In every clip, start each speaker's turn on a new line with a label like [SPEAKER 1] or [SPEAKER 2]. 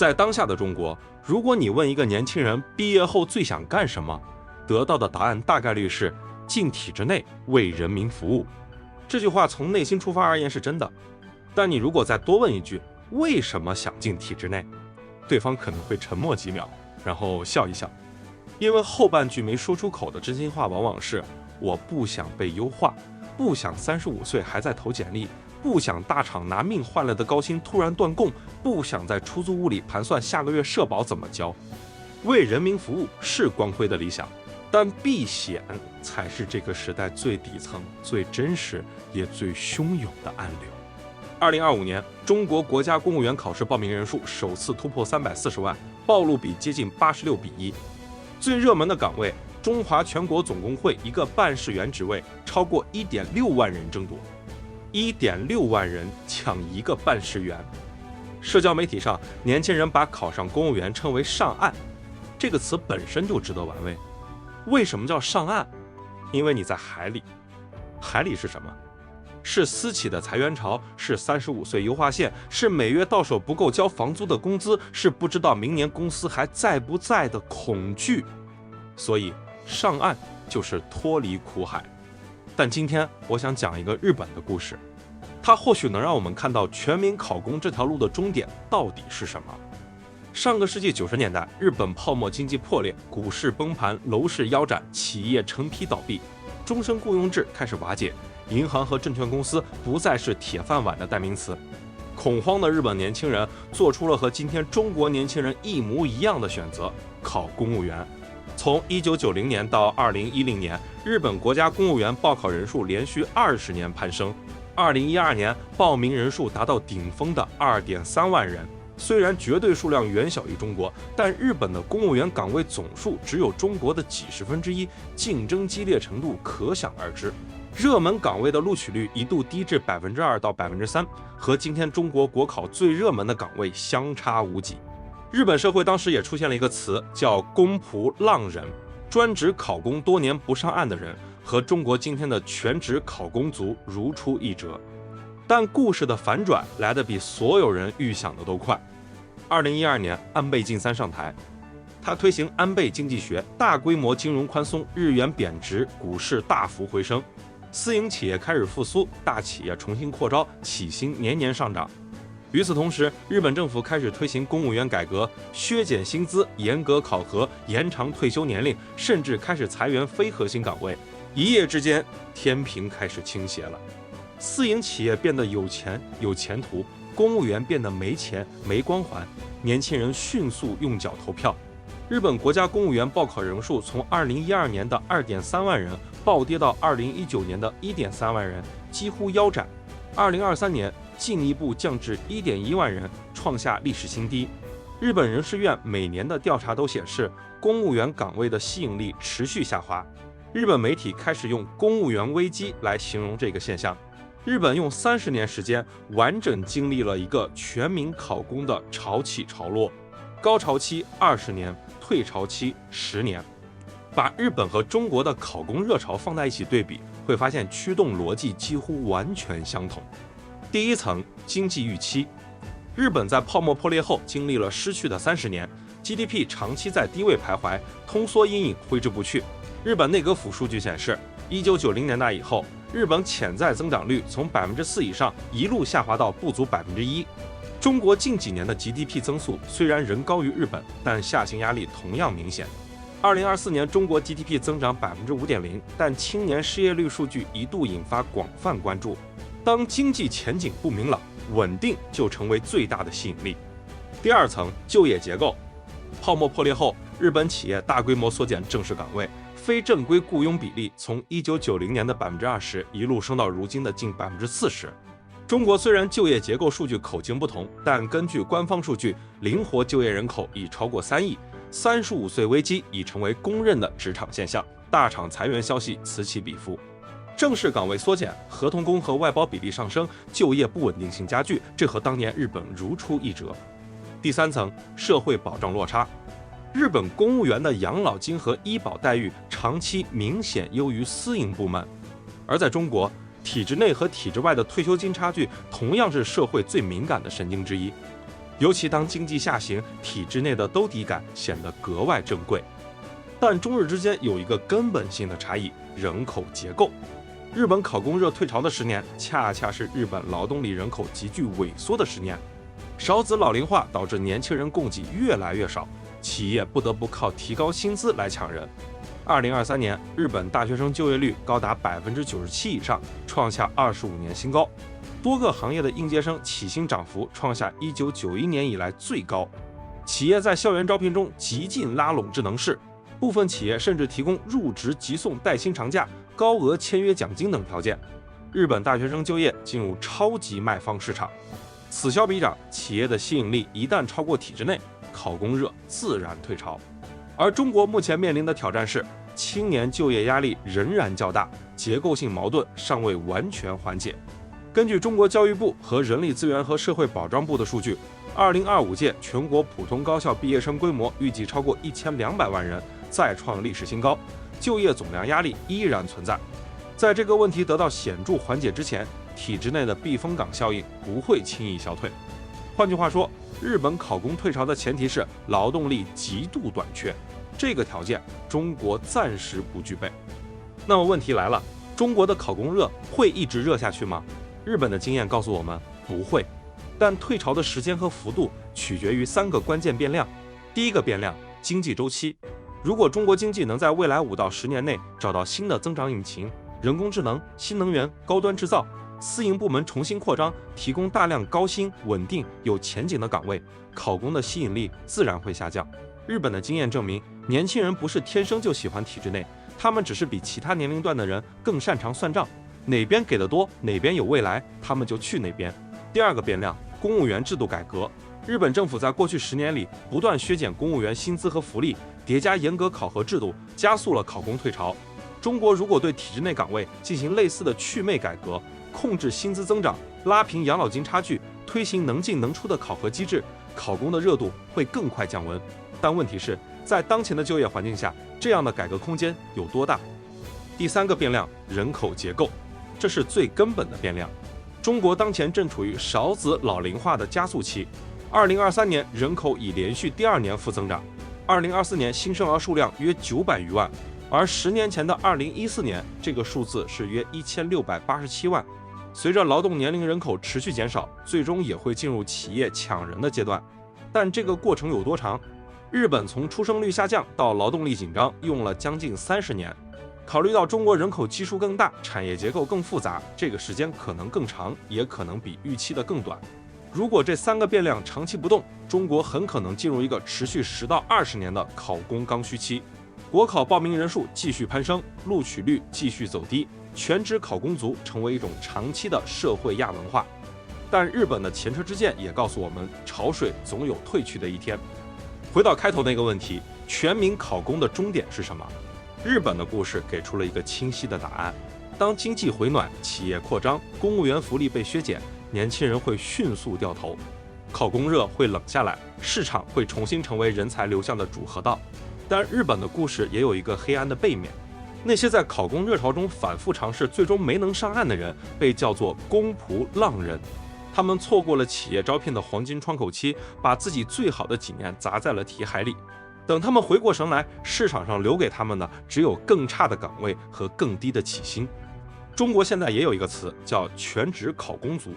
[SPEAKER 1] 在当下的中国，如果你问一个年轻人毕业后最想干什么，得到的答案大概率是进体制内为人民服务。这句话从内心出发而言是真的，但你如果再多问一句为什么想进体制内，对方可能会沉默几秒，然后笑一笑，因为后半句没说出口的真心话往往是我不想被优化，不想35岁还在投简历，不想大厂拿命换来的高薪突然断供，不想在出租屋里盘算下个月社保怎么交。为人民服务是光辉的理想，但避险才是这个时代最底层、最真实也最汹涌的暗流。2025年，中国国家公务员考试报名人数首次突破340万，报录比接近86:1。最热门的岗位，中华全国总工会一个办事员职位，超过1.6万人争夺，1.6万人抢一个办事员。社交媒体上，年轻人把考上公务员称为上岸，这个词本身就值得玩味。为什么叫上岸？因为你在海里。海里是什么？是私企的裁员潮，是35岁优化线，是每月到手不够交房租的工资，是不知道明年公司还在不在的恐惧。所以上岸就是脱离苦海。但今天我想讲一个日本的故事，它或许能让我们看到全民考公这条路的终点到底是什么。上个世纪90年代，日本泡沫经济破裂，股市崩盘，楼市腰斩，企业成批倒闭，终身雇佣制开始瓦解，银行和证券公司不再是铁饭碗的代名词。恐慌的日本年轻人做出了和今天中国年轻人一模一样的选择，考公务员。从1990年到2010年，日本国家公务员报考人数连续20年攀升。2012年，报名人数达到顶峰的2.3万人。虽然绝对数量远小于中国，但日本的公务员岗位总数只有中国的几十分之一，竞争激烈程度可想而知。热门岗位的录取率一度低至2%到3%，和今天中国国考最热门的岗位相差无几。日本社会当时也出现了一个词叫公仆浪人，专职考公多年不上岸的人，和中国今天的全职考公族如出一辙。但故事的反转来得比所有人预想的都快。2012年，安倍晋三上台，他推行安倍经济学，大规模金融宽松，日元贬值，股市大幅回升，私营企业开始复苏，大企业重新扩招，起薪年年上涨。与此同时，日本政府开始推行公务员改革，削减薪资，严格考核，延长退休年龄，甚至开始裁员非核心岗位。一夜之间，天平开始倾斜了。私营企业变得有钱有前途，公务员变得没钱没光环，年轻人迅速用脚投票。日本国家公务员报考人数从2012年的2.3万人暴跌到2019年的1.3万人，几乎腰斩。2023年进一步降至1.1万人，创下历史新低。日本人事院每年的调查都显示，公务员岗位的吸引力持续下滑。日本媒体开始用公务员危机来形容这个现象。日本用30年时间完整经历了一个全民考公的潮起潮落，高潮期20年，退潮期10年。把日本和中国的考公热潮放在一起对比，会发现驱动逻辑几乎完全相同。第一层，经济预期。日本在泡沫破裂后经历了失去的30年， GDP 长期在低位徘徊，通缩阴影挥之不去。日本内阁府数据显示，1990年代以后，日本潜在增长率从4%以上一路下滑到不足1%。中国近几年的 GDP 增速虽然仍高于日本，但下行压力同样明显。2024年中国 GDP 增长5.0%，但青年失业率数据一度引发广泛关注。当经济前景不明朗，稳定就成为最大的吸引力。第二层，就业结构。泡沫破裂后，日本企业大规模缩减正式岗位，非正规雇佣比例从1990年的20%一路升到如今的近40%。中国虽然就业结构数据口径不同，但根据官方数据，灵活就业人口已超过3亿，35岁危机已成为公认的职场现象，大厂裁员消息此起彼伏。正式岗位缩减，合同工和外包比例上升，就业不稳定性加剧，这和当年日本如出一辙。第三层，社会保障落差。日本公务员的养老金和医保待遇长期明显优于私营部门，而在中国，体制内和体制外的退休金差距同样是社会最敏感的神经之一。尤其当经济下行，体制内的兜底感显得格外珍贵。但中日之间有一个根本性的差异：人口结构。日本考公热退潮的10年，恰恰是日本劳动力人口急剧萎缩的10年。少子老龄化导致年轻人供给越来越少，企业不得不靠提高薪资来抢人。2023年，日本大学生就业率高达97%以上，创下25年新高。多个行业的应届生起薪涨幅创下1991年以来最高。企业在校园招聘中极尽拉拢智能式，部分企业甚至提供入职即送带薪长假、高额签约奖金等条件。日本大学生就业进入超级卖方市场。此消彼长，企业的吸引力一旦超过体制内，考公热自然退潮。而中国目前面临的挑战是，青年就业压力仍然较大，结构性矛盾尚未完全缓解。根据中国教育部和人力资源和社会保障部的数据，2025届全国普通高校毕业生规模预计超过1200万人，再创历史新高，就业总量压力依然存在。在这个问题得到显著缓解之前，体制内的避风港效应不会轻易消退。换句话说，日本考公退潮的前提是劳动力极度短缺，这个条件中国暂时不具备。那么问题来了，中国的考公热会一直热下去吗？日本的经验告诉我们不会，但退潮的时间和幅度取决于3个关键变量。第一个变量，经济周期。如果中国经济能在未来5到10年内找到新的增长引擎，人工智能、新能源、高端制造，私营部门重新扩张，提供大量高薪、稳定、有前景的岗位，考公的吸引力自然会下降。日本的经验证明，年轻人不是天生就喜欢体制内，他们只是比其他年龄段的人更擅长算账，哪边给的多，哪边有未来，他们就去哪边。第二个变量，公务员制度改革。日本政府在过去10年里不断削减公务员薪资和福利，叠加严格考核制度，加速了考公退潮。中国如果对体制内岗位进行类似的祛魅改革，控制薪资增长，拉平养老金差距，推行能进能出的考核机制，考公的热度会更快降温。但问题是，在当前的就业环境下，这样的改革空间有多大？第3个变量，人口结构，这是最根本的变量。中国当前正处于少子老龄化的加速期，2023年人口已连续第2年负增长，2024年新生儿数量约900余万，而10年前的2014年，这个数字是约1687万。随着劳动年龄人口持续减少，最终也会进入企业抢人的阶段。但这个过程有多长？日本从出生率下降到劳动力紧张用了将近30年。考虑到中国人口基数更大，产业结构更复杂，这个时间可能更长，也可能比预期的更短。如果这3个变量长期不动，中国很可能进入一个持续10到20年的考公刚需期。国考报名人数继续攀升，录取率继续走低，全职考公族成为一种长期的社会亚文化。但日本的前车之鉴也告诉我们，潮水总有退去的一天。回到开头那个问题，全民考公的终点是什么？日本的故事给出了一个清晰的答案。当经济回暖，企业扩张，公务员福利被削减，年轻人会迅速掉头，考公热会冷下来，市场会重新成为人才流向的主河道。但日本的故事也有一个黑暗的背面，那些在考公热潮中反复尝试最终没能上岸的人，被叫做公仆浪人。他们错过了企业招聘的黄金窗口期，把自己最好的几年砸在了题海里。等他们回过神来，市场上留给他们的只有更差的岗位和更低的起薪。中国现在也有一个词叫全职考公族。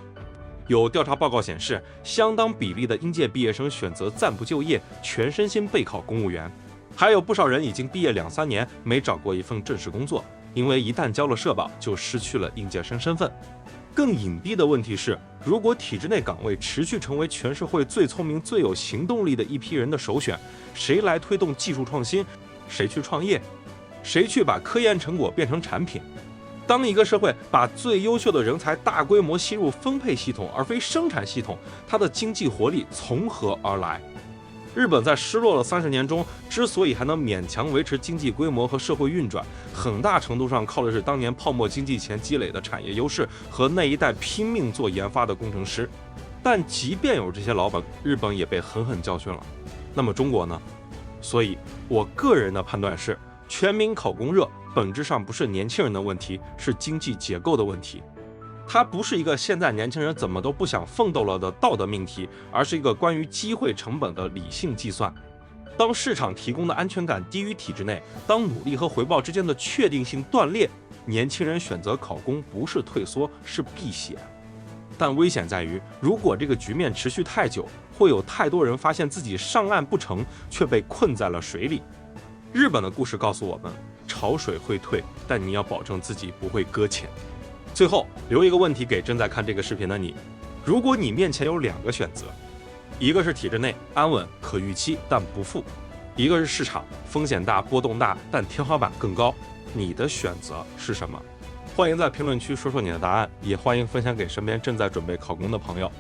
[SPEAKER 1] 有调查报告显示，相当比例的应届毕业生选择暂不就业，全身心备考公务员。还有不少人已经毕业2-3年没找过一份正式工作，因为一旦交了社保就失去了应届生身份。更隐蔽的问题是，如果体制内岗位持续成为全社会最聪明、最有行动力的一批人的首选，谁来推动技术创新？谁去创业？谁去把科研成果变成产品？当一个社会把最优秀的人才大规模吸入分配系统而非生产系统，它的经济活力从何而来？日本在失落了30年中，之所以还能勉强维持经济规模和社会运转，很大程度上靠的是当年泡沫经济前积累的产业优势和那一代拼命做研发的工程师。但即便有这些老本，日本也被狠狠教训了。那么中国呢？所以我个人的判断是，全民考公热本质上不是年轻人的问题，是经济结构的问题。它不是一个现在年轻人怎么都不想奋斗了的道德命题，而是一个关于机会成本的理性计算。当市场提供的安全感低于体制内，当努力和回报之间的确定性断裂，年轻人选择考公不是退缩，是避险。但危险在于，如果这个局面持续太久，会有太多人发现自己上岸不成，却被困在了水里。日本的故事告诉我们，潮水会退，但你要保证自己不会搁浅。最后留一个问题给正在看这个视频的你，如果你面前有2个选择，一个是体制内安稳可预期但不富，一个是市场风险大波动大但天花板更高，你的选择是什么？欢迎在评论区说说你的答案，也欢迎分享给身边正在准备考公的朋友。